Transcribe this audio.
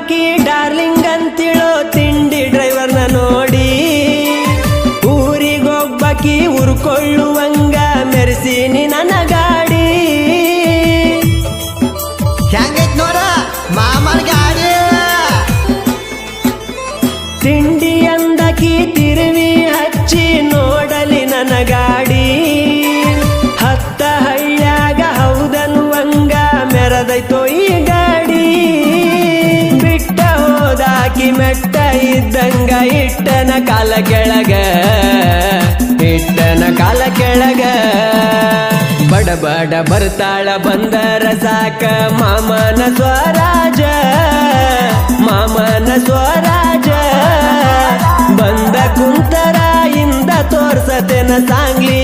ಒಬ್ಬಕಿ darling ಅಂತಿಳೋ ತಿಂಡಿ ಡ್ರೈವರ್ನ ನೋಡಿ ಊರಿಗೊಬ್ಬಕಿ ಉರ್ಕೊಳ್ಳುವಂಗ ಮೆರೆಸೀನಿ ನನ್ನ ಗಾಡಿ ಹೆಂಗೈತ್ ನೋಡ ಮಾಮನ ಗಾಡಿ ತಿಂಡಿ ಅಂದಕಿ ತಿರುವಿ ಹಚ್ಚಿ ನೋಡಲಿ ನನ್ನ ಗಾಡಿ ಹತ್ತ ಹಳ್ಳ್ಯಾಗ ಹೌದನ್ನುವಂಗ ಮೆರದೈತೋ ಈ ಗಾಡಿ ಬಿಟ್ಟ ಹೋದಾಕಿ ಮೆಟ್ಟ ಇದ್ದಂಗ ಇಟ್ಟನ ಕಾಲ ಕೆಳಗ ಇಟ್ಟನ ಕಾಲ ಕೆಳಗ ಬಡ ಬಡ ಬರ್ತಾಳ ಬಂದರ ಸಾಕ ಮಾಮನ ಸ್ವರಾಜ ಮಾಮನ ಸ್ವರಾಜ ಬಂದ ಕುಂತರ ಇಂದ ತೋರ್ಸತೆನ ಸಾಂಗ್ಲಿ